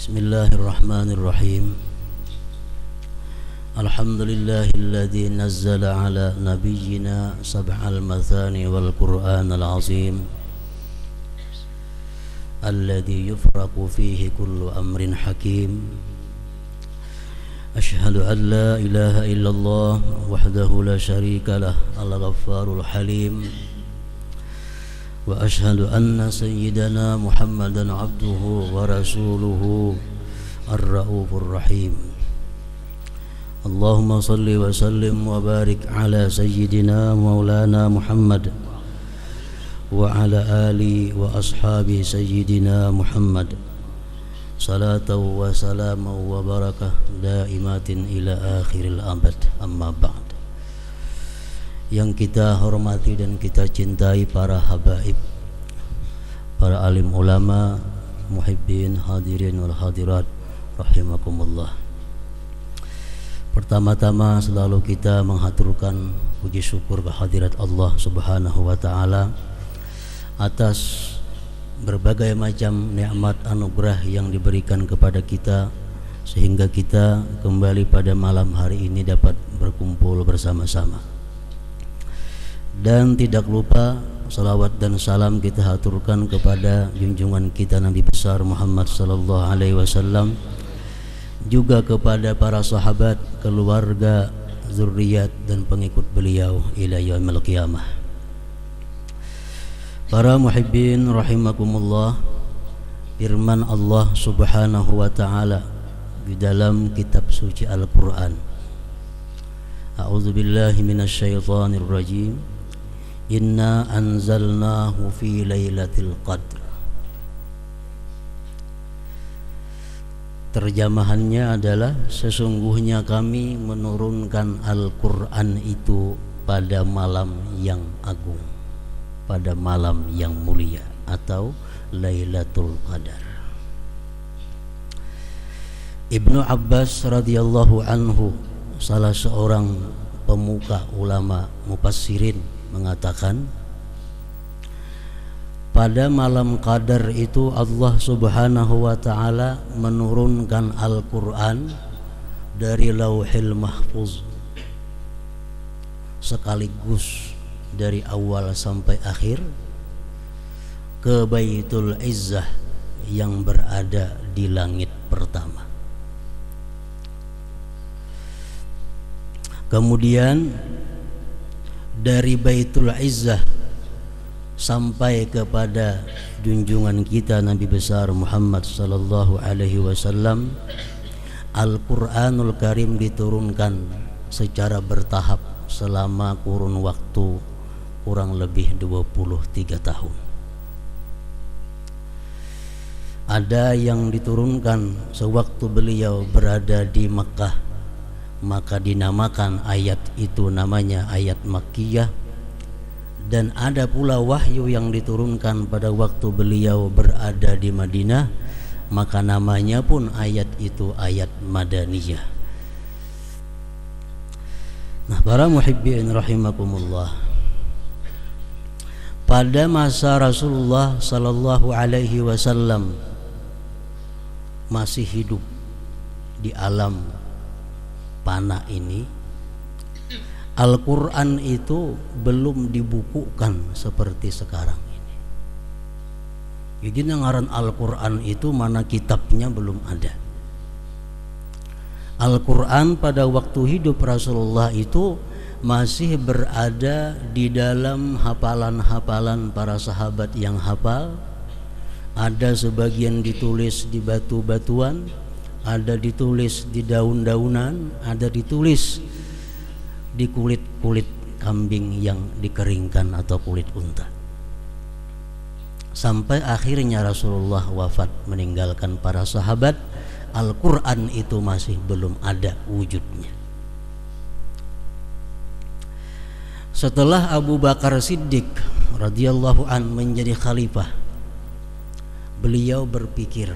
Bismillahirrahmanirrahim. Alhamdulillahilladzi nazzala ala nabiyyina sab'al mathani wal qur'anal azim alladzi yufraqu fihi kullu amrin hakim. Ashhadu an la ilaha illallah wahdahu la syarika lah al-ghaffarul halim. Wa ashhadu anna sayyidana Muhammadan abduhu wa rasuluhu ar-raufur rahim. Allahumma salli wa sallim wa barik ala sayyidina maulana Muhammad wa ala ali wa ashabi sayyidina Muhammad salatu wa salamu wa barakah daimatin ila akhiril abad. Amma ba'd. Yang kita hormati dan kita cintai para habaib, para alim ulama, muhibbin, hadirin wal hadirat rahimakumullah. Pertama-tama selalu kita menghaturkan puji syukur kehadirat Allah Subhanahu wa taala atas berbagai macam nikmat anugerah yang diberikan kepada kita sehingga kita kembali pada malam hari ini dapat berkumpul bersama-sama. Dan tidak lupa salawat dan salam kita haturkan kepada junjungan kita Nabi besar Muhammad sallallahu alaihi wasallam, juga kepada para sahabat, keluarga, zuriat dan pengikut beliau ila yaumil qiyamah. Para muhibbin rahimakumullah, firman Allah Subhanahu wa taala di dalam kitab suci Al-Qur'an. A'udzu billahi minasyaitonir rajim. Inna anzalnahu fi lailatul qadr. Terjemahannya adalah sesungguhnya kami menurunkan Al-Qur'an itu pada malam yang agung, pada malam yang mulia atau Lailatul Qadar. Ibnu Abbas radhiyallahu anhu, salah seorang pemuka ulama mufassirin, mengatakan pada malam Qadar itu Allah Subhanahu wa taala menurunkan Al-Qur'an dari Lauhil Mahfuz sekaligus dari awal sampai akhir ke Baitul Izzah yang berada di langit pertama. Kemudian dari Baitul Izzah sampai kepada junjungan kita Nabi besar Muhammad sallallahu alaihi wasallam, Al-Qur'anul Karim diturunkan secara bertahap selama kurun waktu kurang lebih 23 tahun. Ada yang diturunkan sewaktu beliau berada di Makkah, maka dinamakan ayat itu namanya ayat Makkiyah. Dan ada pula wahyu yang diturunkan pada waktu beliau berada di Madinah, maka namanya pun ayat itu ayat Madaniyah. Nah, para muhibbin rahimakumullah, pada masa Rasulullah sallallahu alaihi wasallam masih hidup di alam panah ini, Al-Qur'an itu belum dibukukan seperti sekarang ini. Jadi ngaran Al-Qur'an itu mana kitabnya belum ada. Al-Qur'an pada waktu hidup Rasulullah itu masih berada di dalam hafalan-hafalan para sahabat yang hafal. Ada sebagian ditulis di batu-batuan, ada ditulis di daun-daunan, ada ditulis di kulit-kulit kambing yang dikeringkan atau kulit unta. Sampai akhirnya Rasulullah wafat meninggalkan para sahabat, Al-Qur'an itu masih belum ada wujudnya. Setelah Abu Bakar Siddiq radhiyallahu an menjadi khalifah, beliau berpikir,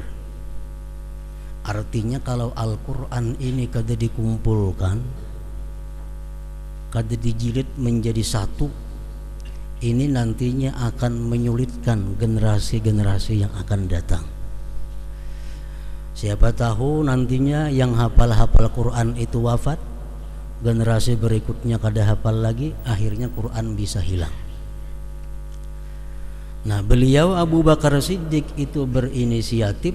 artinya kalau Al-Qur'an ini kada dikumpulkan, kada dijilid menjadi satu, ini nantinya akan menyulitkan generasi-generasi yang akan datang. Siapa tahu nantinya yang hafal-hafal Quran itu wafat, generasi berikutnya kada hafal lagi, akhirnya Quran bisa hilang. Nah, beliau Abu Bakar Siddiq itu berinisiatif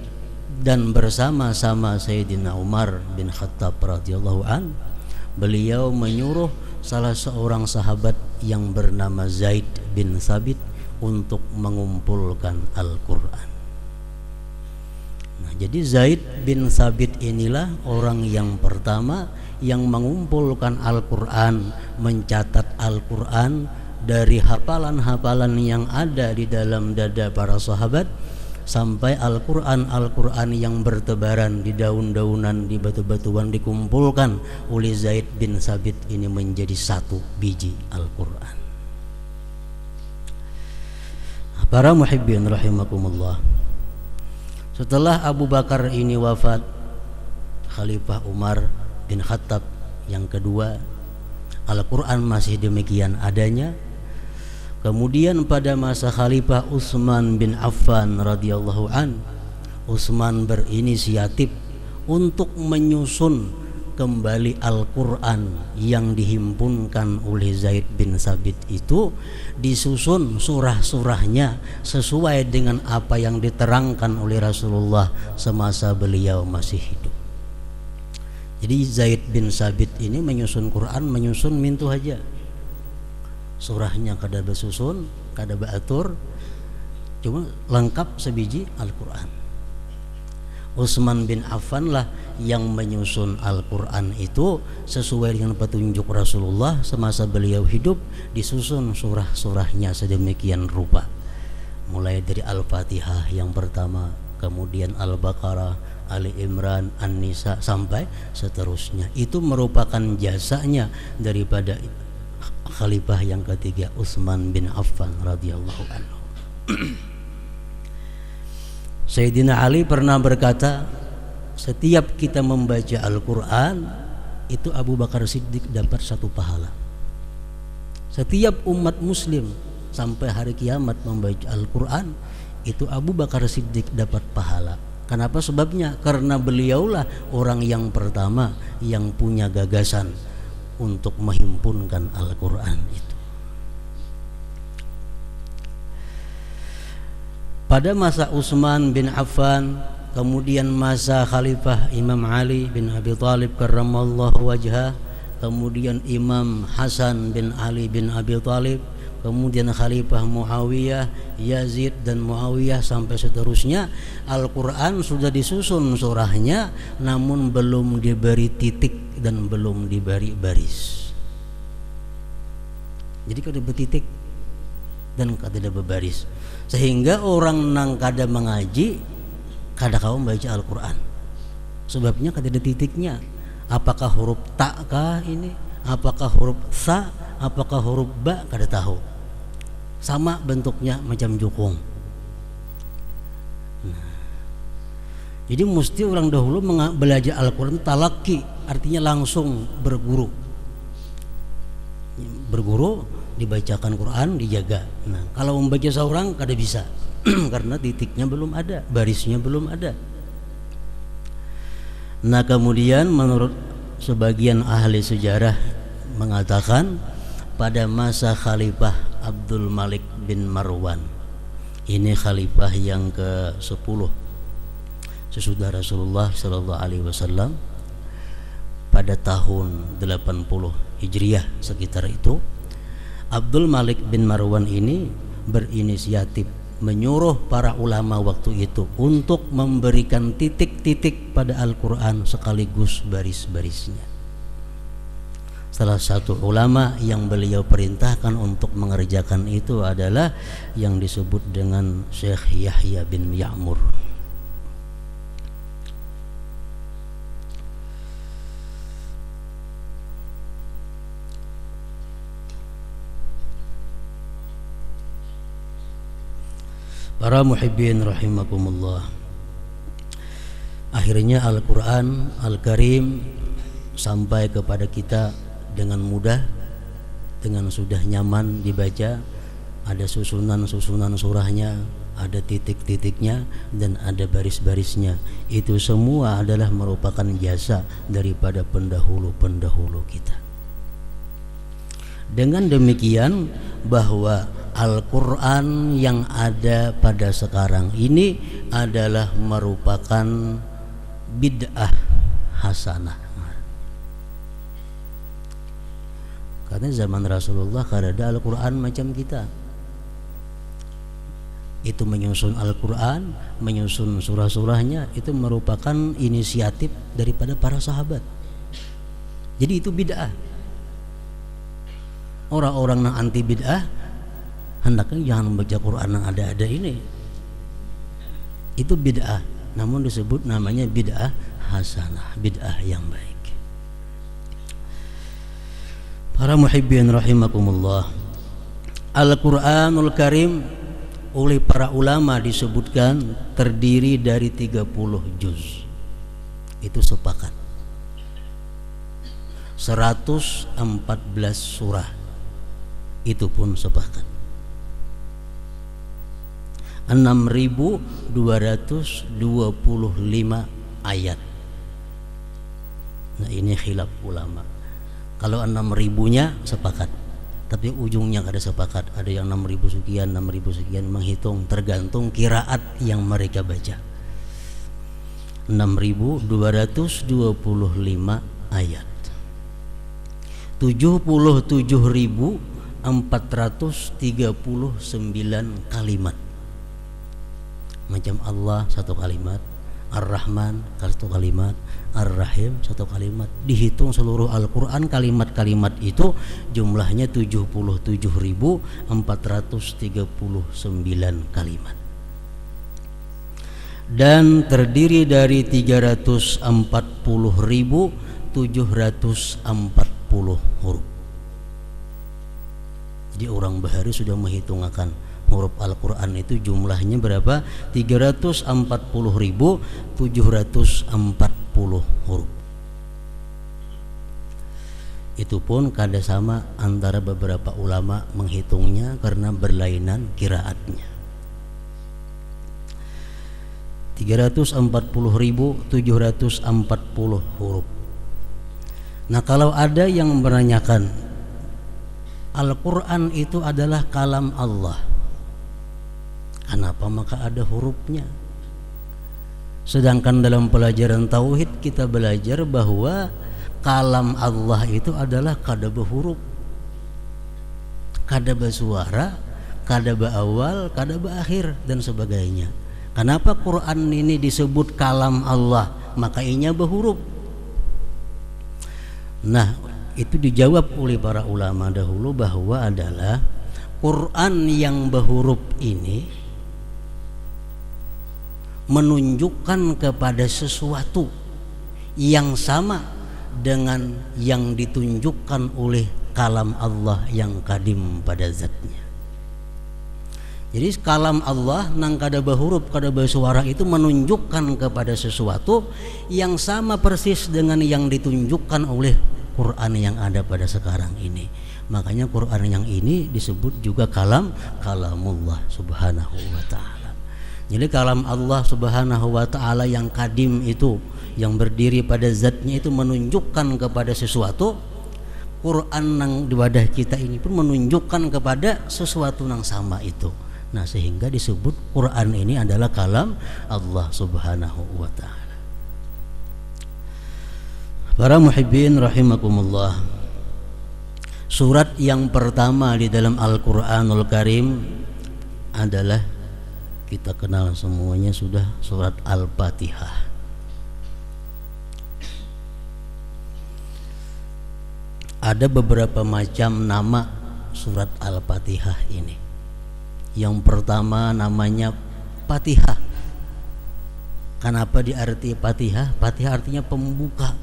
dan bersama-sama Sayyidina Umar bin Khattab radhiyallahu an, beliau menyuruh salah seorang sahabat yang bernama Zaid bin Thabit untuk mengumpulkan Al-Quran. Nah, jadi Zaid bin Thabit inilah orang yang pertama yang mengumpulkan Al-Quran, mencatat Al-Quran dari hafalan-hafalan yang ada di dalam dada para sahabat sampai Al-Quran yang bertebaran di daun-daunan, di batu-batuan dikumpulkan oleh Zaid bin Thabit ini menjadi satu biji Al-Quran. Para muhibbin rahimakumullah, setelah Abu Bakar ini wafat, Khalifah Umar bin Khattab yang kedua, Al-Quran masih demikian adanya. Kemudian pada masa Khalifah Utsman bin Affan radhiyallahu an, Utsman berinisiatif untuk menyusun kembali Al-Quran yang dihimpunkan oleh Zaid bin Thabit itu, disusun surah-surahnya sesuai dengan apa yang diterangkan oleh Rasulullah semasa beliau masih hidup. Jadi Zaid bin Thabit ini menyusun Quran, menyusun mintu aja, surahnya kada bersusun, kada beratur, cuma lengkap sebiji Al-Quran. Utsman bin Affan lah yang menyusun Al-Quran itu sesuai dengan petunjuk Rasulullah semasa beliau hidup, disusun surah-surahnya sedemikian rupa, mulai dari Al-Fatihah yang pertama, kemudian Al-Baqarah, Ali Imran, An-Nisa sampai seterusnya. Itu merupakan jasanya daripada Khalifah yang ketiga Utsman bin Affan radhiyallahu anhu. Sayyidina Ali pernah berkata, setiap kita membaca Al-Quran itu Abu Bakar Siddiq dapat satu pahala. Setiap umat muslim sampai hari kiamat membaca Al-Quran itu Abu Bakar Siddiq dapat pahala. Kenapa sebabnya? Karena beliaulah orang yang pertama yang punya gagasan untuk menghimpunkan Al-Quran itu. Pada masa Utsman bin Affan, kemudian masa Khalifah Imam Ali bin Abi Thalib karramallahu wajhah, kemudian Imam Hasan bin Ali bin Abi Thalib, kemudian Khalifah Muawiyah, Yazid dan Muawiyah sampai seterusnya, Al-Quran sudah disusun surahnya namun belum diberi titik dan belum diberi baris. Jadi kada bertitik dan kada berbaris, sehingga orang nang kada mengaji kada kau membaca Al-Quran. Sebabnya kada ada titiknya. Apakah huruf ta kah ini? Apakah huruf sa? Apakah huruf ba? Kada tahu. Sama bentuknya macam jukung. Nah, jadi mesti orang dahulu belajar Al-Quran talaki, artinya langsung berguru. Berguru, dibacakan Quran, dijaga. Nah, kalau membaca seorang kada bisa karena titiknya belum ada, barisnya belum ada. Nah, kemudian menurut sebagian ahli sejarah mengatakan pada masa Khalifah Abdul Malik bin Marwan, ini khalifah yang ke-10 sesudah Rasulullah sallallahu alaihi wasallam, pada tahun 80 Hijriah sekitar itu, Abdul Malik bin Marwan ini berinisiatif menyuruh para ulama waktu itu untuk memberikan titik-titik pada Al-Quran sekaligus baris-barisnya. Salah satu ulama yang beliau perintahkan untuk mengerjakan itu adalah yang disebut dengan Syekh Yahya bin Ya'mur. Para muhibbin rahimakumullah, akhirnya Al-Quran Al-Karim sampai kepada kita dengan mudah, dengan sudah nyaman dibaca. Ada susunan-susunan surahnya, ada titik-titiknya dan ada baris-barisnya. Itu semua adalah merupakan jasa daripada pendahulu-pendahulu kita. Dengan demikian bahwa Al-Quran yang ada pada sekarang ini adalah merupakan bid'ah hasanah. Karena zaman Rasulullah kada ada Al-Quran macam kita. Itu menyusun Al-Quran, menyusun surah-surahnya, itu merupakan inisiatif daripada para sahabat. Jadi itu bid'ah. Orang-orang yang anti bid'ah hendaknya jangan membaca Quran yang ada-ada ini. Itu bid'ah, namun disebut namanya bid'ah hasanah, bid'ah yang baik. Para muhibbin rahimakumullah, Al-Quranul Karim oleh para ulama disebutkan terdiri dari 30 juz. Itu sepakat. 114 surah. Itu pun sepakat. 6.225 ayat. Nah, ini khilaf ulama. Kalau 6.000-nya sepakat, tapi ujungnya ada sepakat. Ada yang 6.000 sekian, 6.000 sekian, menghitung tergantung qiraat yang mereka baca. 6.225 ayat. 77.439 kalimat. Macam Allah satu kalimat, Ar-Rahman satu kalimat, Ar-Rahim satu kalimat. Dihitung seluruh Al-Quran kalimat-kalimat itu jumlahnya 77.439 kalimat. Dan terdiri dari 340.740 huruf. Jadi orang Bahari sudah menghitungkan huruf Al-Quran itu jumlahnya berapa? 340.740 huruf. Itu pun kada sama antara beberapa ulama menghitungnya karena berlainan qiraatnya. 340.740 huruf. Nah, kalau ada yang menanyakan Al-Quran itu adalah kalam Allah, kenapa maka ada hurufnya? Sedangkan dalam pelajaran tauhid kita belajar bahwa kalam Allah itu adalah kada berhuruf, kada bersuara, kada berawal, kada berakhir dan sebagainya. Kenapa Quran ini disebut kalam Allah? Maka inya berhuruf. Nah, itu dijawab oleh para ulama dahulu bahwa adalah Quran yang berhuruf ini menunjukkan kepada sesuatu yang sama dengan yang ditunjukkan oleh kalam Allah yang kadim pada zatnya. Jadi kalam Allah nang kada berhuruf, kada bersuara itu menunjukkan kepada sesuatu yang sama persis dengan yang ditunjukkan oleh Quran yang ada pada sekarang ini. Makanya Quran yang ini disebut juga kalamullah subhanahu wa ta'ala. Jadi kalam Allah subhanahu wa ta'ala yang kadim itu, yang berdiri pada zatnya itu menunjukkan kepada sesuatu. Quran yang di wadah kita ini pun menunjukkan kepada sesuatu yang sama itu. Nah, sehingga disebut Quran ini adalah kalam Allah subhanahu wa ta'ala. Para muhibbin rahimakumullah, surat yang pertama di dalam Al-Quranul Karim adalah kita kenal semuanya sudah, surat Al-Fatihah. Ada beberapa macam nama surat Al-Fatihah ini. Yang pertama namanya Fatihah. Kenapa diarti Fatihah? Fatihah artinya pembuka.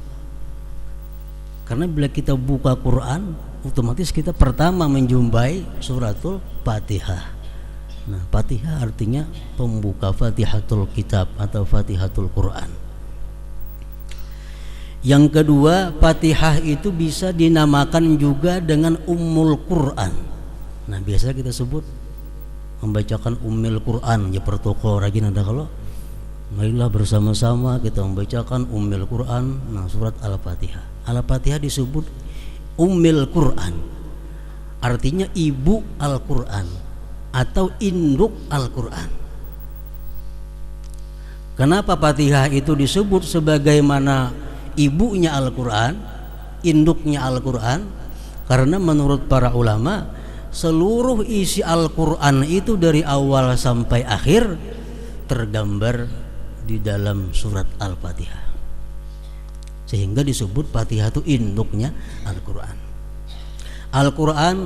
Karena bila kita buka Quran, otomatis kita pertama menjumpai suratul Fatihah. Nah, Fatihah artinya pembuka, Fatihatul Kitab atau Fatihatul Quran. Yang kedua, Fatihah itu bisa dinamakan juga dengan Ummul Quran. Nah, biasa kita sebut membacakan Ummul Quran ya pertoko rajin ada kalau marilah bersama-sama kita membacakan Ummul Quran. Nah, surat Al-Fatihah. Al-Fatihah disebut Ummul Quran, artinya ibu Al-Quran atau induk Al-Quran. Kenapa Fatihah itu disebut sebagaimana ibunya Al-Quran, induknya Al-Quran? Karena menurut para ulama seluruh isi Al-Quran itu dari awal sampai akhir tergambar di dalam surat Al-Fatihah, sehingga disebut Fatihah itu induknya Al-Quran. Al-Quran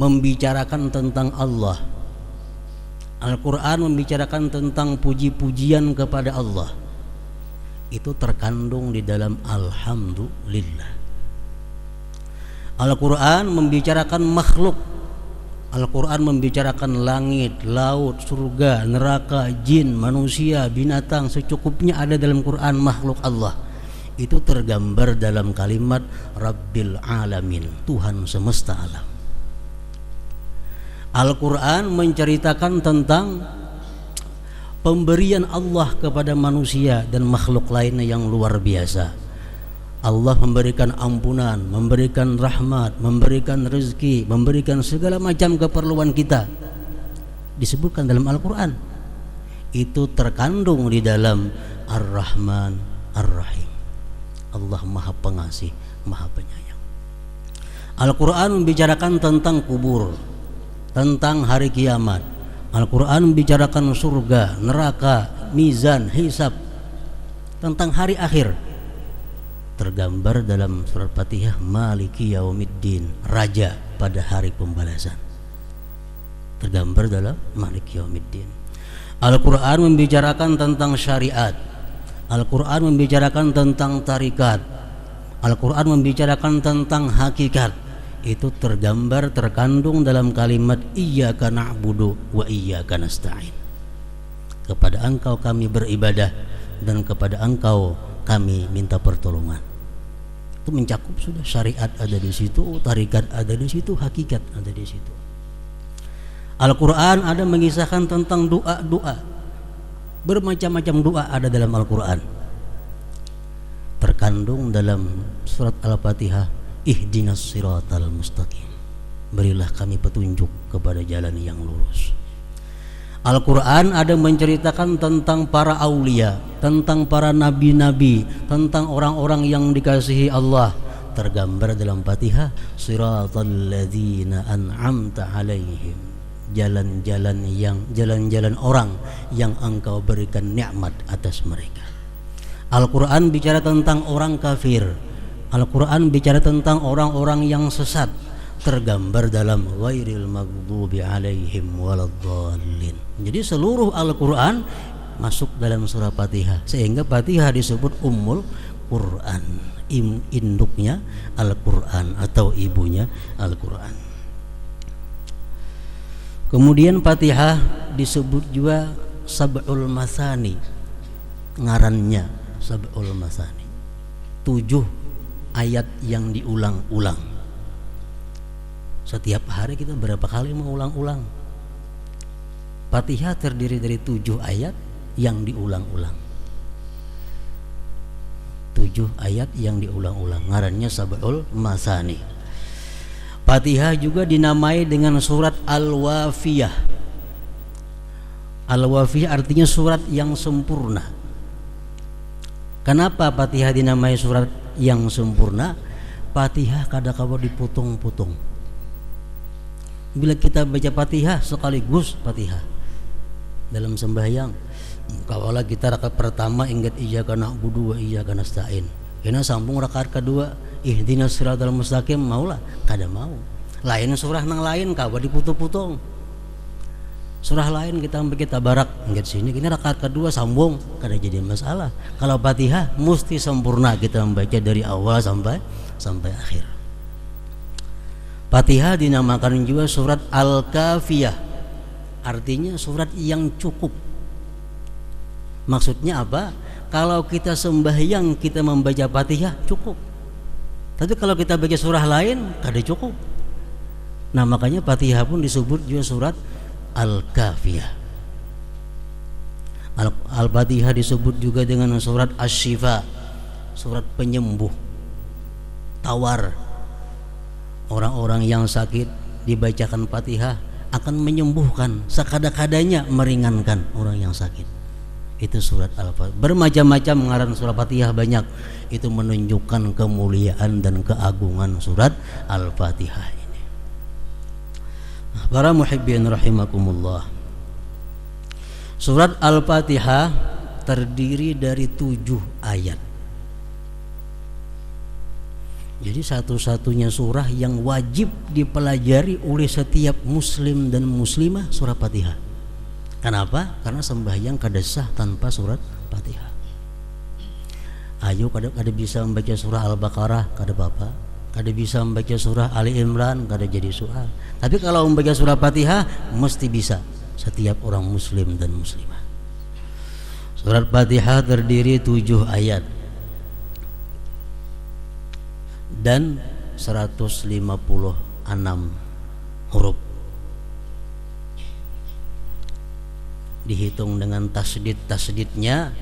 membicarakan tentang Allah. Al-Quran membicarakan tentang puji-pujian kepada Allah. Itu terkandung di dalam Alhamdulillah. Al-Quran membicarakan makhluk. Al-Quran membicarakan langit, laut, surga, neraka, jin, manusia, binatang, secukupnya ada dalam Quran makhluk Allah. Itu tergambar dalam kalimat Rabbil Alamin, Tuhan semesta alam. Al-Quran menceritakan tentang pemberian Allah kepada manusia dan makhluk lainnya yang luar biasa. Allah memberikan ampunan, memberikan rahmat, memberikan rezeki, memberikan segala macam keperluan kita. Disebutkan dalam Al-Quran. Itu terkandung di dalam Ar-Rahman Ar-Rahim. Allah Maha Pengasih, Maha Penyayang. Al-Quran membicarakan tentang kubur, tentang hari kiamat. Al-Quran membicarakan surga, neraka, mizan, hisab, tentang hari akhir. Tergambar dalam surat Fatihah Maliki Yaumiddin, Raja pada hari pembalasan. Tergambar dalam Maliki Yaumiddin. Al-Quran membicarakan tentang syariat. Al-Quran membicarakan tentang tarikat. Al-Quran membicarakan tentang hakikat. Itu tergambar, terkandung dalam kalimat Iyyaka na'budu wa iyyaka nasta'in. Kepada Engkau kami beribadah dan kepada Engkau kami minta pertolongan. Itu mencakup sudah, syariat ada di situ, tarikat ada di situ, hakikat ada di situ. Al-Quran ada mengisahkan tentang doa-doa. Bermacam-macam doa ada dalam Al-Quran. Terkandung dalam surat Al-Fatihah, Ihdinas siratal mustaqim. Berilah kami petunjuk kepada jalan yang lurus. Al-Quran ada menceritakan tentang para aulia, tentang para nabi-nabi, tentang orang-orang yang dikasihi Allah. Tergambar dalam Fatihah, Siratal ladzina an'amta alaihim. Jalan-jalan orang yang Engkau berikan nikmat atas mereka. Al-Quran bicara tentang orang kafir. Al-Quran bicara tentang orang-orang yang sesat. Tergambar dalam ghairil maghdubi alaihim waladdallin. Jadi seluruh Al-Quran masuk dalam surah Fatihah, sehingga Fatihah disebut Ummul Quran, induknya Al-Quran atau ibunya Al-Quran. Kemudian Fatihah disebut juga Sab'ul Masani, ngarannya Sab'ul Masani, 7 ayat yang diulang-ulang. Setiap hari kita berapa kali mengulang-ulang? Fatihah terdiri dari 7 ayat yang diulang-ulang. 7 ayat yang diulang-ulang, ngarannya Sab'ul Masani. Fatihah juga dinamai dengan surat Al-Wafiyah. Al-Wafiyah artinya surat yang sempurna. Kenapa Fatihah dinamai surat yang sempurna? Fatihah kadang-kadang dipotong-potong. Bila kita baca Fatihah sekaligus Fatihah dalam sembahyang, kalau kita rakaat pertama ingat iyyaka na'budu wa iyyaka nasta'in, kena sambung rakaat kedua ihdinas siratal mustaqim, maulah kada mau. Lain surah nang lain kawa diputung-putung. Surah lain kita sampai kita barak ingat sini, kini rakaat kedua sambung, kada jadi masalah. Kalau Fatihah mesti sempurna kita membaca dari awal sampai akhir. Fatihah dinamakan juga surat Al-Kafiyah, artinya surat yang cukup. Maksudnya apa? Kalau kita sembahyang kita membaca Fatihah cukup. Tapi kalau kita baca surah lain kada cukup. Nah makanya Fatihah pun disebut juga surat Al-Kafiyah. Al-Fatihah disebut juga dengan surat Asy-Syifa, surat penyembuh, tawar. Orang-orang yang sakit dibacakan Fatihah akan menyembuhkan, sekada-kadanya meringankan orang yang sakit. Itu surat Al-Fatihah. Bermacam-macam ngaran surat Fatihah banyak. Itu menunjukkan kemuliaan dan keagungan surat Al-Fatihah ini. Para muhibbin rahimakumullah, surat Al-Fatihah terdiri dari 7 ayat. Jadi satu-satunya surah yang wajib dipelajari oleh setiap muslim dan muslimah surah Fatihah. Kenapa? Karena sembahyang kada sah tanpa surat Fatihah. Ayo kada bisa membaca surah Al-Baqarah kada apa-apa. Kada bisa membaca surah Ali Imran kada jadi soal. Tapi kalau membaca surah Fatihah mesti bisa setiap orang muslim dan muslimah. Surat Fatihah terdiri 7 ayat dan 156 huruf. Dihitung dengan tasdidnya,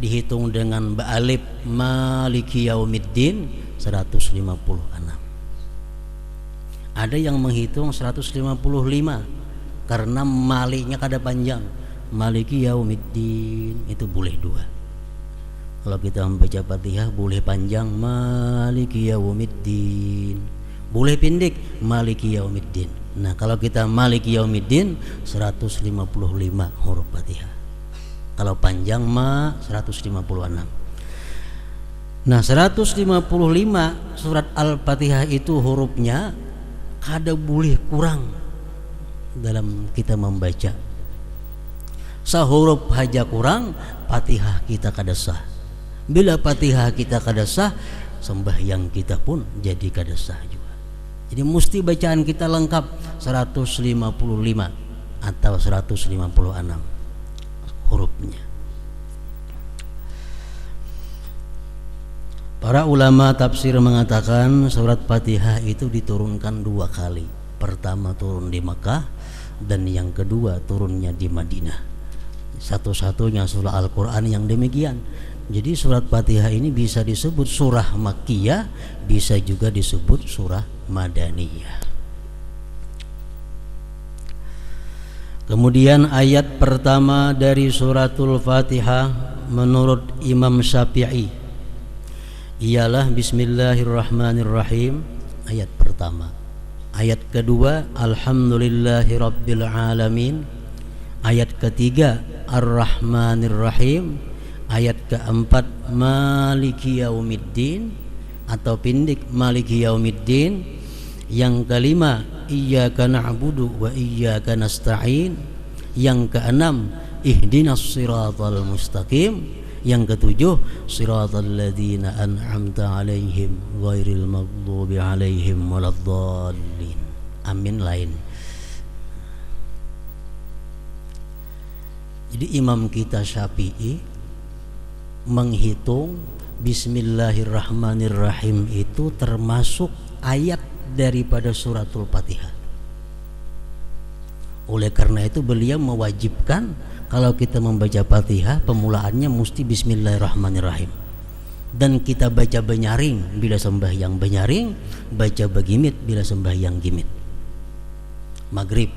dihitung dengan ba'alif maliki yaumiddin 156. Ada yang menghitung 155 karena maliknya kada panjang. Maliki yaumiddin itu boleh 2. Kalau kita membaca Fatihah boleh panjang maliki yaumiddin, boleh pendek maliki yaumiddin. Nah, kalau kita maliki yaumiddin 155 huruf Fatihah. Kalau panjang 156. Nah, 155 surat Al-Fatihah itu hurufnya kada boleh kurang dalam kita membaca. Sahuruf haja kurang, Fatihah kita kada sah. Bila Fatihah kita kada sah, sembahyang kita pun jadi kada sah juga. Jadi mesti bacaan kita lengkap 155 atau 156 hurufnya. Para ulama tafsir mengatakan surat Fatihah itu diturunkan 2 kali. Pertama turun di Makkah dan yang kedua turunnya di Madinah. Satu-satunya surah Al-Quran yang demikian. Jadi surat Fatihah ini bisa disebut surah Makkiyah, bisa juga disebut surah Madaniyah. Kemudian ayat pertama dari suratul Fatihah menurut Imam Syafi'i ialah Bismillahirrahmanirrahim, ayat pertama. Ayat kedua Alhamdulillahirabbil alamin. Ayat ketiga Ar-Rahmanirrahim. Ayat keempat Maliki Yaumiddin atau pendek Maliki Yaumiddin. Yang kelima Iyyaka na'budu wa iyyaka nasta'in. Yang keenam Ihdinas siratal mustaqim. Yang ketujuh Siratal ladzina an'amta 'alaihim ghairil maghdubi 'alaihim waladdallin. Amin lain. Jadi imam kita Syafi'i menghitung Bismillahirrahmanirrahim itu termasuk ayat daripada suratul Fatihah. Oleh karena itu beliau mewajibkan kalau kita membaca Fatihah pemulaannya mesti Bismillahirrahmanirrahim. Dan kita baca benyaring bila sembahyang benyaring, baca begimit bila sembahyang gimit. Maghrib,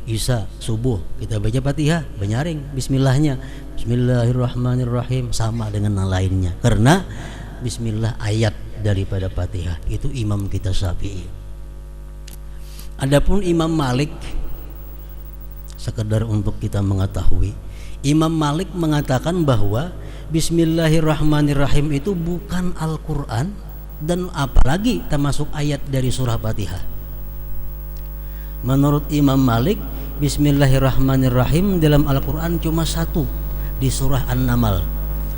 Isya, subuh kita baca Fatihah benyaring bismillahnya. Bismillahirrahmanirrahim sama dengan yang lainnya. Karena bismillah ayat daripada Fatihah. Itu imam kita Syafi'i. Adapun Imam Malik, sekedar untuk kita mengetahui, Imam Malik mengatakan bahwa Bismillahirrahmanirrahim itu bukan Al-Quran dan apalagi termasuk ayat dari surah Fatihah. Menurut Imam Malik, Bismillahirrahmanirrahim dalam Al-Quran cuma satu, di surah An-Naml.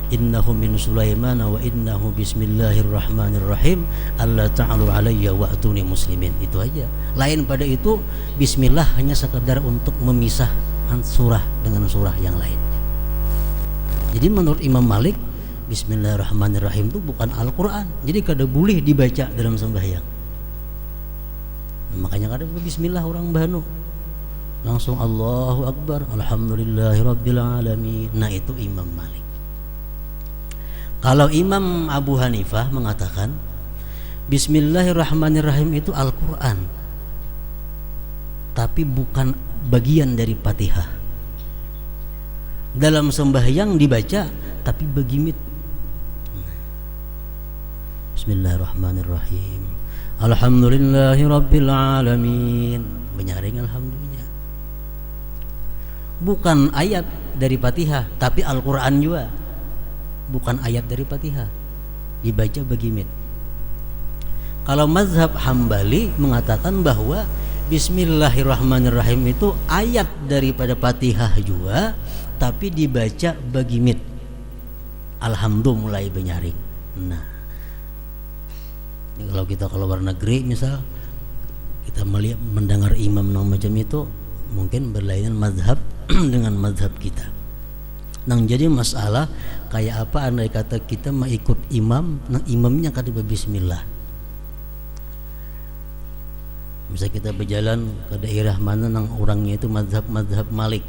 Innahu min Sulaiman wa innahu bismillahirrahmanirrahim alla ta'alu alayya wa atuni muslimin. Itu aja. Lain pada itu bismillah hanya sekedar untuk memisah surah dengan surah yang lainnya. Jadi menurut Imam Malik, Bismillahirrahmanirrahim itu bukan Al-Quran. Jadi kada boleh dibaca dalam sembahyang. Makanya kada bismillah orang banu. langsung Allahu Akbar, alhamdulillahirabbil alamin. Nah, itu Imam Malik. Kalau Imam Abu Hanifah mengatakan Bismillahirrahmanirrahim itu Al-Quran, tapi bukan bagian dari Fatihah. Dalam sembahyang dibaca tapi begimit. Bismillahirrahmanirrahim, alhamdulillahirabbil alamin, menyaring alhamdulillah. Bukan ayat dari Fatihah, tapi Al-Quran juga bukan ayat dari Fatihah, dibaca begimit. Kalau mazhab Hambali mengatakan bahwa Bismillahirrahmanirrahim itu ayat daripada Fatihah juga, tapi dibaca begimit. Alhamdulillah mulai menyaring. Nah, kalau kita keluar negeri misal, kita melihat mendengar imam macam itu, mungkin berlainan mazhab dengan mazhab kita. Nah, jadi masalah kayak apa andai kata kita mau ikut imam, nah imamnya kata bismillah. Misalnya kita berjalan ke daerah mana nang orangnya itu mazhab Malik.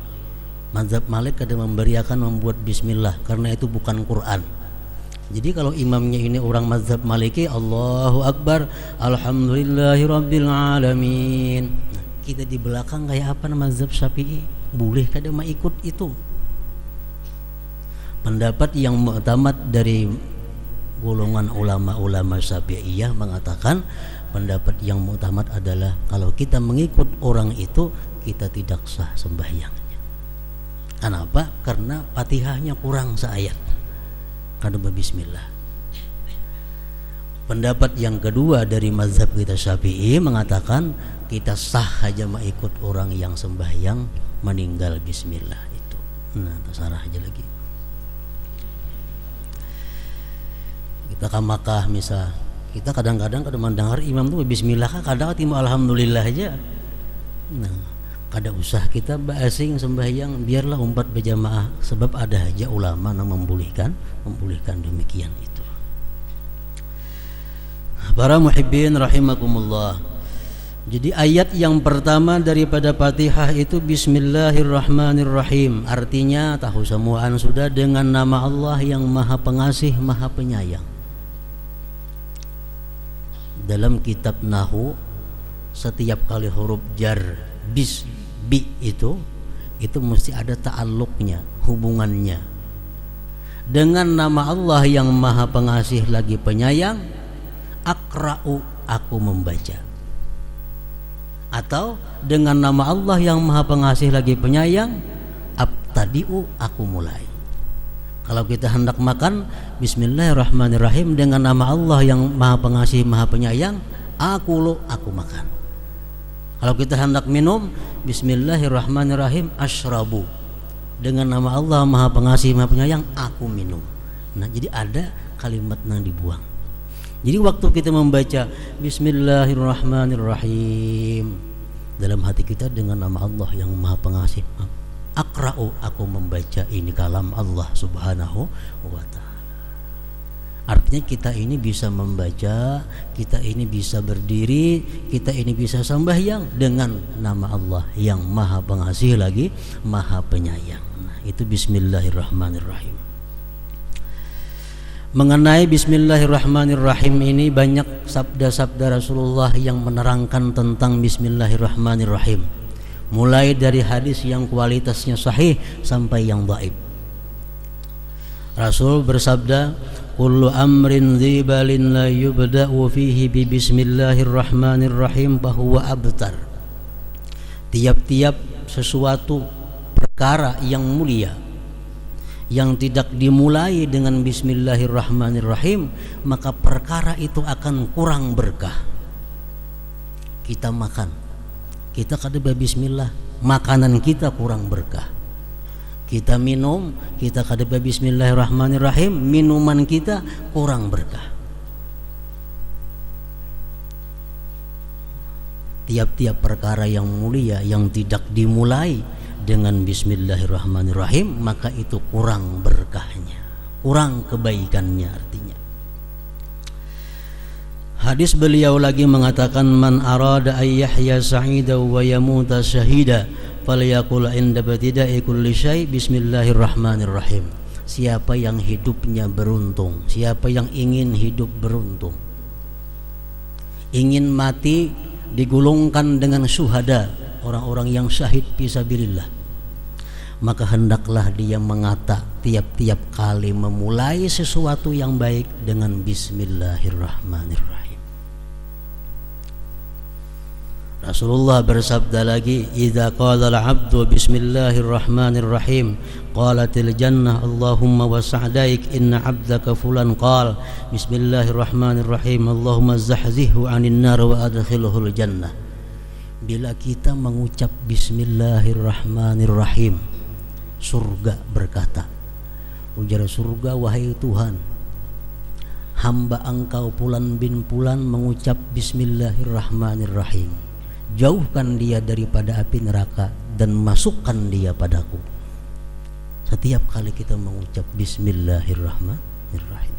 Mazhab Malik kada memberiakan membuat bismillah karena itu bukan Quran. Jadi kalau imamnya ini orang mazhab Maliki, Allahu Akbar, alhamdulillahirabbil alamin. Nah, kita di belakang kayak apa mazhab Syafi'i? Boleh kada mau ikut itu? Pendapat yang mu'tamad dari golongan ulama-ulama Syafi'iyah mengatakan pendapat yang mu'tamad adalah kalau kita mengikut orang itu kita tidak sah sembahyangnya. Kenapa? Karena Fatihahnya kurang seayat. Kada bismillah. Pendapat yang kedua dari mazhab kita Syafi'i mengatakan kita sah aja mengikut orang yang sembahyang meninggal bismillah itu. Nah, terserah aja lagi. Kita ke Makkah misal, kita kadang-kadang mendengar imam tuh bismillah, kadang timu alhamdulillah aja. Nah, kada usah kita basing sembahyang, biarlah umat berjamaah, sebab ada aja ulama yang membolehkan demikian itu. Para muhibbin rahimakumullah. Jadi ayat yang pertama daripada Fatihah itu Bismillahirrahmanirrahim. Artinya tahu semuaan sudah, dengan nama Allah yang Maha Pengasih, Maha Penyayang. Dalam kitab Nahwu, setiap kali huruf jar bi itu mesti ada ta'alluqnya, hubungannya dengan nama Allah yang Maha Pengasih lagi Penyayang. Aqra'u, aku membaca. Atau dengan nama Allah yang Maha Pengasih lagi Penyayang, abtadi'u, aku mulai. Kalau kita hendak makan, Bismillahirrahmanirrahim, dengan nama Allah yang Maha Pengasih Maha Penyayang, aku makan. Kalau kita hendak minum, Bismillahirrahmanirrahim, asyrabu, dengan nama Allah Maha Pengasih Maha Penyayang, aku minum. Nah, jadi ada kalimat yang dibuang. Jadi waktu kita membaca Bismillahirrahmanirrahim, dalam hati kita dengan nama Allah yang Maha Pengasih, Aqra'u, aku membaca ini kalam Allah Subhanahu wa ta'ala. Artinya kita ini bisa membaca, kita ini bisa berdiri, kita ini bisa sembahyang dengan nama Allah yang Maha Pengasih lagi Maha Penyayang. Nah, itu Bismillahirrahmanirrahim. Mengenai Bismillahirrahmanirrahim ini banyak sabda-sabda Rasulullah yang menerangkan tentang Bismillahirrahmanirrahim, mulai dari hadis yang kualitasnya sahih sampai yang dhaif. Rasul bersabda, kullu amrin dzibalin la yubda'u fihi bi bismillahirrahmanirrahim fahuwa abtar. Tiap-tiap sesuatu perkara yang mulia yang tidak dimulai dengan bismillahirrahmanirrahim, maka perkara itu akan kurang berkah. Kita makan, kita kada bismillah, makanan kita kurang berkah. Kita minum, kita kada bismillahirrahmanirrahim, minuman kita kurang berkah. Tiap-tiap perkara yang mulia yang tidak dimulai dengan bismillahirrahmanirrahim, maka itu kurang berkahnya, kurang kebaikannya artinya. Hadis beliau lagi mengatakan, man arada ay yahya sa'ida wa yamuta syahida falyaqul inda ibtida'i kulli syai' bismillahirrahmanirrahim. Siapa yang hidupnya beruntung, siapa yang ingin hidup beruntung, ingin mati digulungkan dengan syuhada, orang-orang yang syahid fisabilillah, maka hendaklah dia mengata tiap-tiap kali memulai sesuatu yang baik dengan bismillahirrahmanirrahim. Rasulullah bersabda lagi, "Idza qala al-'abdu bismillahirrahmanirrahim, qalatil jannah Allahumma wasa'daik inna 'abdaka fulan qala bismillahirrahmanirrahim Allahumma zahzihhu 'anil nar wa adkhilhul jannah." Bila kita mengucap bismillahirrahmanirrahim, surga berkata, ujar surga, "Wahai Tuhan, hamba Engkau Fulan bin Fulan mengucap bismillahirrahmanirrahim. Jauhkan dia daripada api neraka dan masukkan dia padaku." Setiap kali kita mengucap bismillahirrahmanirrahim.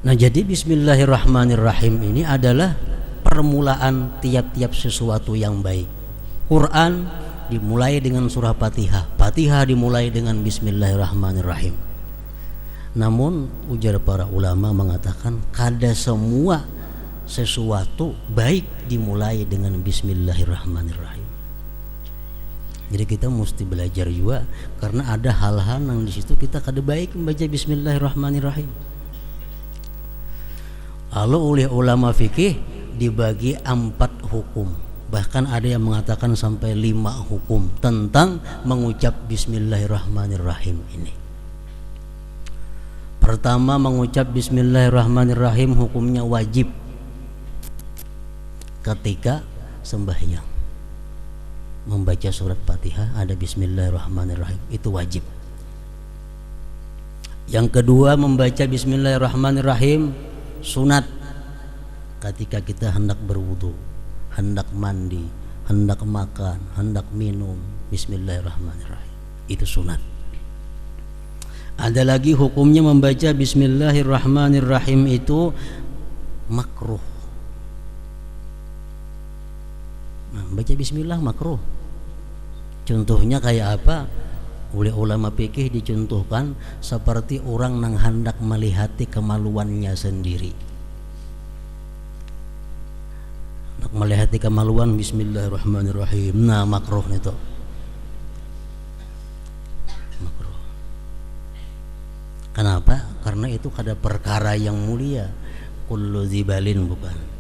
Nah, jadi bismillahirrahmanirrahim ini adalah permulaan tiap-tiap sesuatu yang baik. Quran dimulai dengan surah Fatihah, Fatihah dimulai dengan bismillahirrahmanirrahim. Namun ujar para ulama mengatakan kada semua sesuatu baik dimulai dengan bismillahirrahmanirrahim. Jadi kita mesti belajar juga, karena ada hal-hal yang di situ kita kada baik membaca bismillahirrahmanirrahim. Lalu oleh ulama fikih dibagi 4 hukum, bahkan ada yang mengatakan sampai 5 hukum tentang mengucap bismillahirrahmanirrahim ini. Pertama, mengucap bismillahirrahmanirrahim hukumnya wajib ketika sembahyang. Membaca surat Fatihah ada bismillahirrahmanirrahim, itu wajib. Yang kedua, membaca bismillahirrahmanirrahim sunat ketika kita hendak berwudu, hendak mandi, hendak makan, hendak minum, bismillahirrahmanirrahim, itu sunat. Ada lagi hukumnya membaca bismillahirrahmanirrahim itu makruh. Nah, baca bismillah makruh. Contohnya kayak apa? Oleh ulama fikih dicontohkan seperti orang yang hendak melihati kemaluannya sendiri. Hendak melihati kemaluan, bismillahirrahmanirrahim. Nah, makruh itu. Makruh. Kenapa? Karena itu ada perkara yang mulia. Kullu dzibalin, bukan.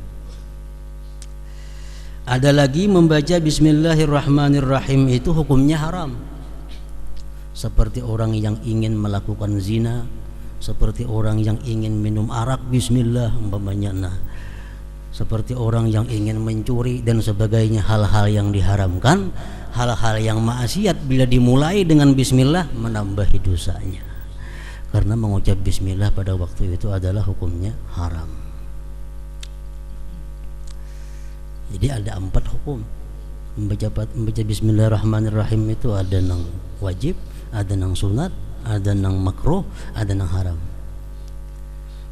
Ada lagi membaca bismillahirrahmanirrahim itu hukumnya haram. Seperti orang yang ingin melakukan zina, seperti orang yang ingin minum arak bismillah umpamanya, nah, seperti orang yang ingin mencuri dan sebagainya, hal-hal yang diharamkan, hal-hal yang maksiat bila dimulai dengan bismillah menambahi dosanya. Karena mengucap bismillah pada waktu itu adalah hukumnya haram. Jadi ada 4 hukum. Membaca bismillahirrahmanirrahim itu ada yang wajib, ada yang sunat, ada yang makruh, ada yang haram.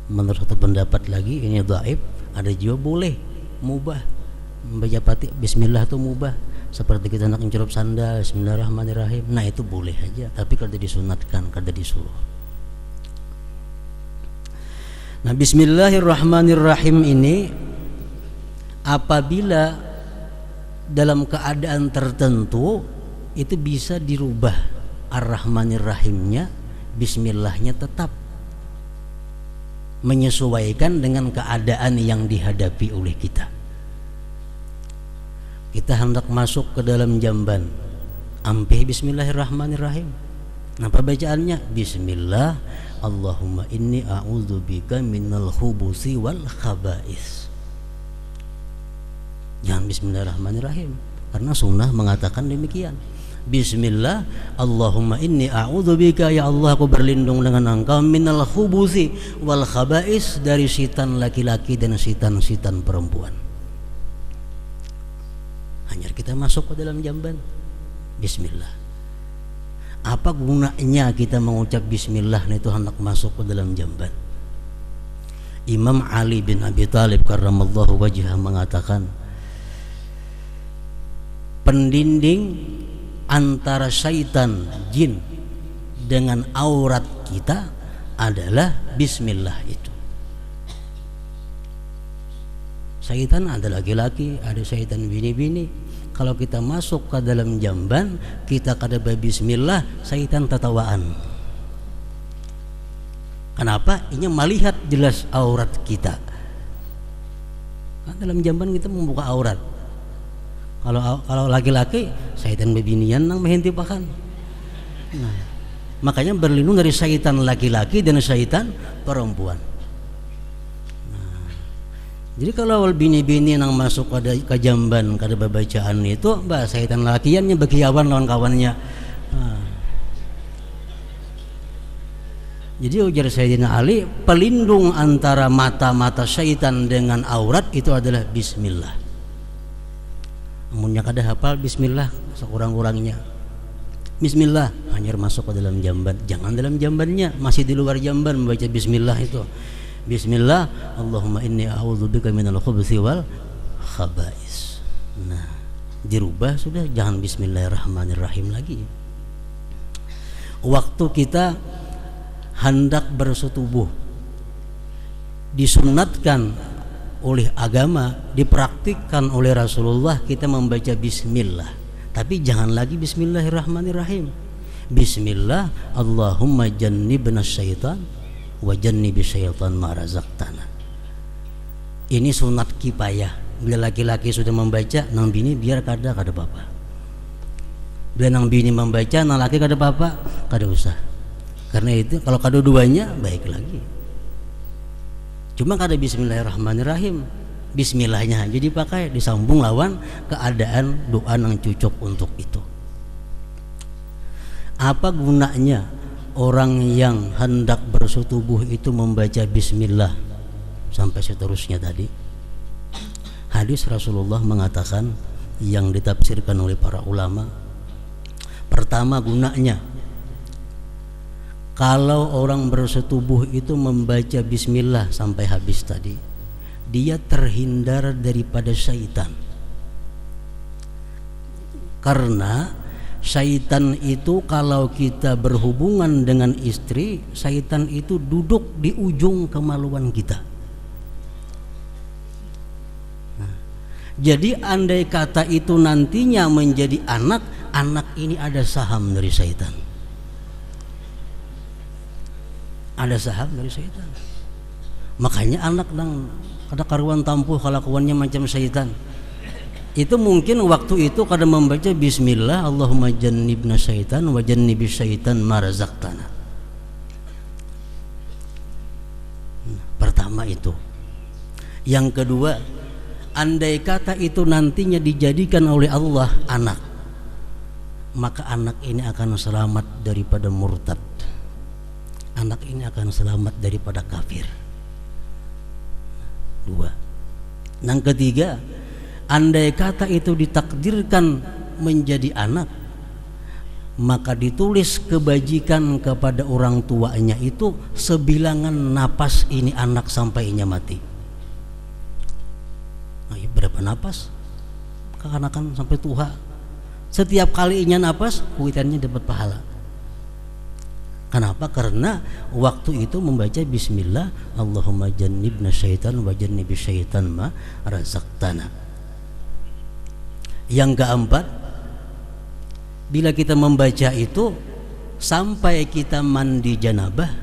Menurut satu pendapat lagi ini dhaif, ada juga boleh, mubah. Membaca bismillah itu mubah. Seperti kita nak mencelup sandal, bismillahirrahmanirrahim. Nah, itu boleh aja, tapi kada disunatkan, kada disuruh. Nah, bismillahirrahmanirrahim ini apabila dalam keadaan tertentu itu bisa dirubah ar-rahmanir-rahimnya, bismillahnya tetap menyesuaikan dengan keadaan yang dihadapi oleh kita. Kita hendak masuk ke dalam jamban, ampih bismillahirrahmanirrahim. Apa bacaannya? Bismillah, Allahumma inni a'udzubika minal khubusi wal khaba'is. Jangan bismillahirrahmanirrahim, karena sunnah mengatakan demikian. Bismillah, Allahumma inni a'udzubika, ya Allah aku berlindung dengan Engkau, minal khubusi wal khaba'is, dari sitan laki-laki dan sitan-sitan perempuan. Hanya kita masuk ke dalam jamban, bismillah. Apa gunanya kita mengucap bismillah itu hendak masuk ke dalam jamban? Imam Ali bin Abi Thalib karramallahu wajhah mengatakan, pendinding antara syaitan jin dengan aurat kita adalah bismillah itu. Syaitan ada laki-laki, ada syaitan bini-bini. Kalau kita masuk ke dalam jamban, kita kada bismillah, syaitan tertawaan. Kenapa? Ini melihat jelas aurat kita. Nah, dalam jamban kita membuka aurat. Kalau laki-laki, syaitan bebinian nang mehentipakan. Nah, makanya berlindung dari syaitan laki-laki dan syaitan perempuan. Nah, jadi kalau bini-bini nang masuk ke jamban kada bacaan itu, syaitan lakiannya begiawan lawan kawannya. Nah, jadi ujar Sayyidina Ali, pelindung antara mata-mata syaitan dengan aurat itu adalah bismillah. Amunnya kada hafal bismillah sekurang-kurangnya. Bismillah hanya masuk ke dalam jamban, jangan dalam jambannya, masih di luar jamban membaca bismillah itu. Bismillah, Allahumma inni a'udzubika minal khubuthi wal khaba'is. Nah, dirubah sudah, jangan bismillahirrahmanirrahim lagi. Waktu kita hendak bersetubuh, disunatkan oleh agama, dipraktikkan oleh Rasulullah, kita membaca bismillah. Tapi jangan lagi bismillahirrahmanirrahim. Bismillah, Allahumma jannibna syaitan wa jannibi syaitan ma razaqtana. Ini sunat kifayah. Bila laki-laki sudah membaca, nang bini biar kada apa-apa. Bila nang bini membaca, nang laki kada apa-apa, kada usah. Karena itu kalau kada duanya baik lagi. Cuma kada bismillahirrahmanirrahim, bismillahnya aja dipakai, disambung lawan keadaan doa yang cocok untuk itu. Apa gunanya orang yang hendak bersetubuh itu membaca bismillah sampai seterusnya tadi? Hadis Rasulullah mengatakan yang ditafsirkan oleh para ulama, pertama gunanya, kalau orang bersetubuh itu membaca bismillah sampai habis tadi, dia terhindar daripada syaitan. Karena syaitan itu kalau kita berhubungan dengan istri, syaitan itu duduk di ujung kemaluan kita. Nah, jadi andai kata itu nantinya menjadi anak ini ada saham dari syaitan. Ada saham dari syaitan. Makanya anak nang ada karuan tampuh kelakuannya macam syaitan. Itu mungkin waktu itu kada membaca bismillah, Allahumma jannibna syaitan wa jannibi syaitan ma razaqtana. Pertama itu. Yang kedua, andai kata itu nantinya dijadikan oleh Allah anak, maka anak ini akan selamat daripada murtad. Anak ini akan selamat daripada kafir. Dua. Yang ketiga, andai kata itu ditakdirkan menjadi anak, maka ditulis kebajikan kepada orang tuanya itu sebilangan napas ini anak sampainya mati. Nah, berapa napas? Kekanakan sampai tua. Setiap kalinya napas, kuitannya dapat pahala. Kenapa? Karena waktu itu membaca bismillah, Allahumma jannibna syaitan wa jannibi syaitan ma razaqtana. Yang keempat, bila kita membaca itu sampai kita mandi janabah,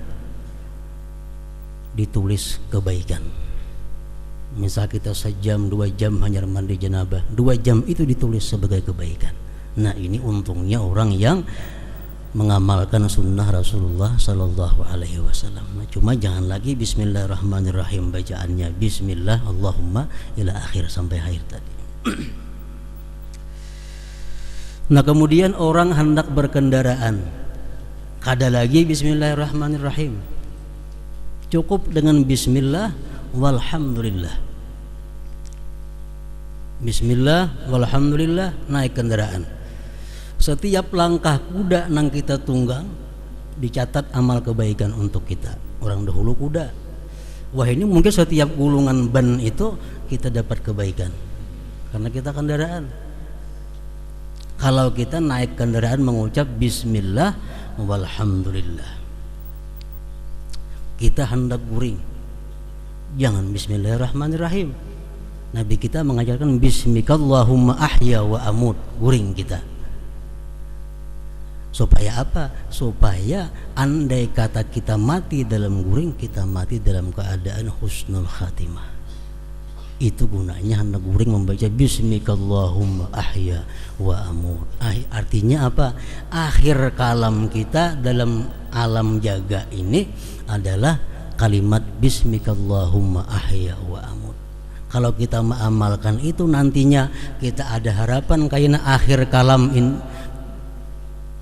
ditulis kebaikan. Misal kita sejam 2 jam hanya mandi janabah, 2 jam itu ditulis sebagai kebaikan. Nah, ini untungnya orang yang mengamalkan sunnah Rasulullah Sallallahu Alaihi Wasallam. Cuma jangan lagi Bismillahirrahmanirrahim bacaannya, Bismillah Allahumma ila akhir sampai akhir tadi. Nah, kemudian orang hendak berkendaraan, kada lagi Bismillahirrahmanirrahim, cukup dengan Bismillah walhamdulillah. Bismillah walhamdulillah, naik kendaraan. Setiap langkah kuda nang kita tunggang dicatat amal kebaikan untuk kita. Orang dahulu kuda. Wah, ini mungkin setiap gulungan ban itu kita dapat kebaikan karena kita kendaraan. kalau kita naik kendaraan mengucap bismillah walhamdulillah. Kita hendak guring, jangan bismillahirrahmanirrahim. Nabi kita mengajarkan bismikallahumma ahya wa amut, guring kita. Supaya apa? Supaya andai kata kita mati dalam guring, kita mati dalam keadaan husnul khatimah. Itu gunanya hendak guring membaca bismikallahumma ahya wa amut. Artinya apa? Akhir kalam kita dalam alam jaga ini adalah kalimat bismikallahumma ahya wa amut. Kalau kita mengamalkan itu, nantinya kita ada harapan karena akhir kalam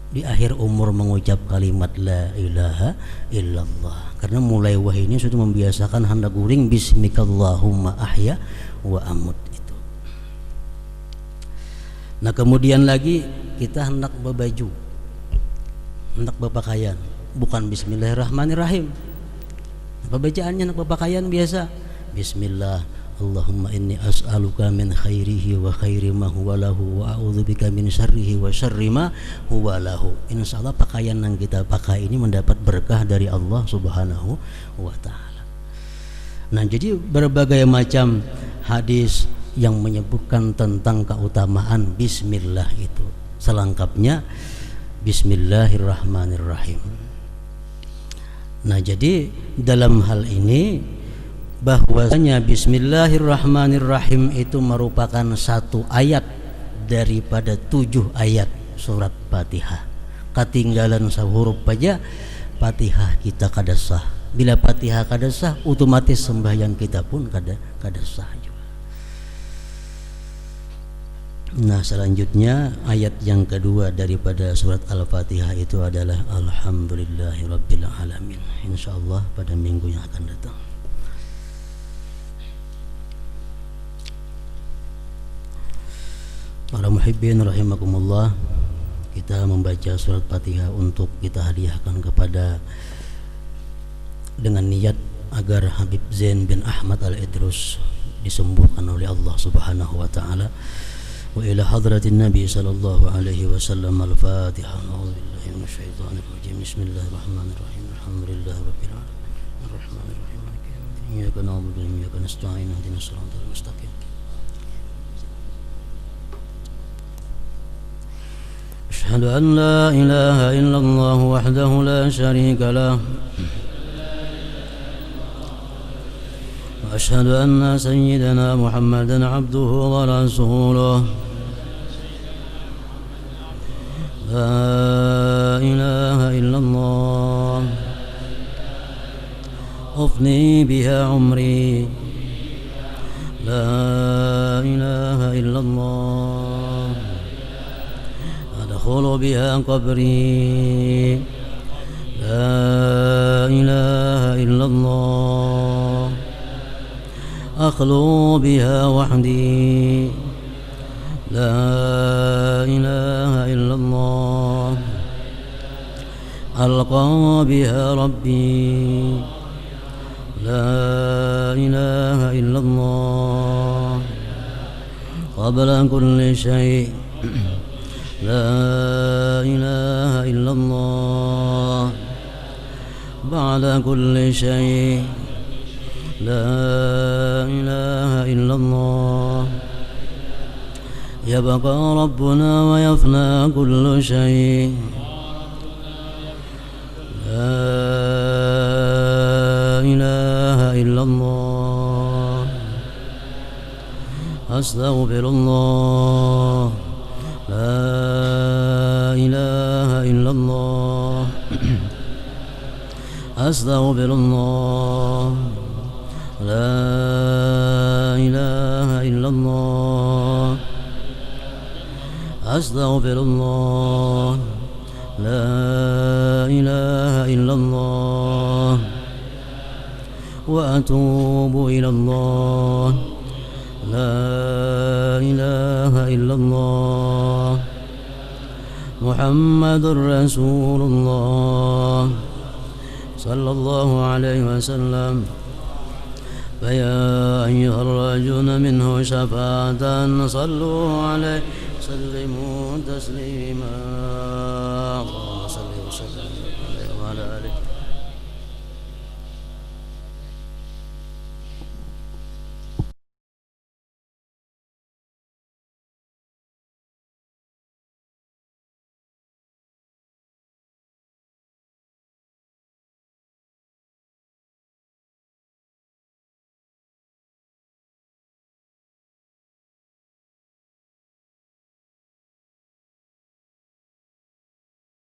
di akhir umur mengucap kalimat la ilaha illallah. Karena mulai wahyu ini sudah membiasakan hendak guring bismikallahumma ahya wa amut itu. Nah, kemudian lagi kita hendak berbaju, hendak berpakaian, bukan bismillahirrahmanirrahim. Bacaannya hendak berpakaian biasa, bismillah Allahumma inni as'aluka min khairihi wa khairi ma huwa lahu wa a'udzubika min syarrihi wa syarri ma huwa lahu. Insyaallah pakaian yang kita pakai ini mendapat berkah dari Allah Subhanahu wa taala. Nah, jadi berbagai macam hadis yang menyebutkan tentang keutamaan bismillah itu. Selengkapnya bismillahirrahmanirrahim. Nah, jadi dalam hal ini bahwasanya bismillahirrahmanirrahim itu merupakan satu ayat daripada 7 ayat surat Fatihah. Ketinggalan sehuruf aja Fatihah kita kada sah. Bila Fatihah kada sah, otomatis sembahyang kita pun kada sah juga. Nah, selanjutnya ayat yang kedua daripada surat Al-Fatihah itu adalah alhamdulillahirabbil alamin. Insyaallah pada minggu yang akan datang. Para muhibbin rahimakumullah, kita membaca surat Fatihah untuk kita hadiahkan kepada dengan niat agar Habib Zain bin Ahmad Al-Idrus disembuhkan oleh Allah Subhanahu wa taala. Wa ila hadratin Nabi sallallahu alaihi wasallam. Al-Fatihah. A'udzubillahi minasyaitonir rajim. Bismillahirrahmanirrahim. Alhamdulillahirabbil alamin. Arrahmanirrahim. Maliki yaumiddin. Iyyaka na'budu wa iyyaka nasta'in. Ihdinas siratal mustaqim. أشهد أن لا إله إلا الله وحده لا شريك له وأشهد أن سيدنا محمدا عبده ورسوله لا إله إلا الله أفني بها عمري لا إله إلا الله أدخل بها قبري لا إله إلا الله أخلو بها وحدي لا إله إلا الله ألقى بها ربي لا إله إلا الله قبل كل شيء لا إله إلا الله بعد كل شيء لا إله إلا الله يبقى ربنا ويفنى كل شيء لا إله إلا الله أستغفر الله لا إله إلا الله أستغفر الله لا إله إلا الله أستغفر الله لا إله إلا الله وأتوب إلى الله لا إله إلا الله محمد رسول الله صلى الله عليه وسلم فيا أيها الراجون منه شفاعة صلوا عليه وسلموا تسليما اللهم صل وسلم عليه وعلى آله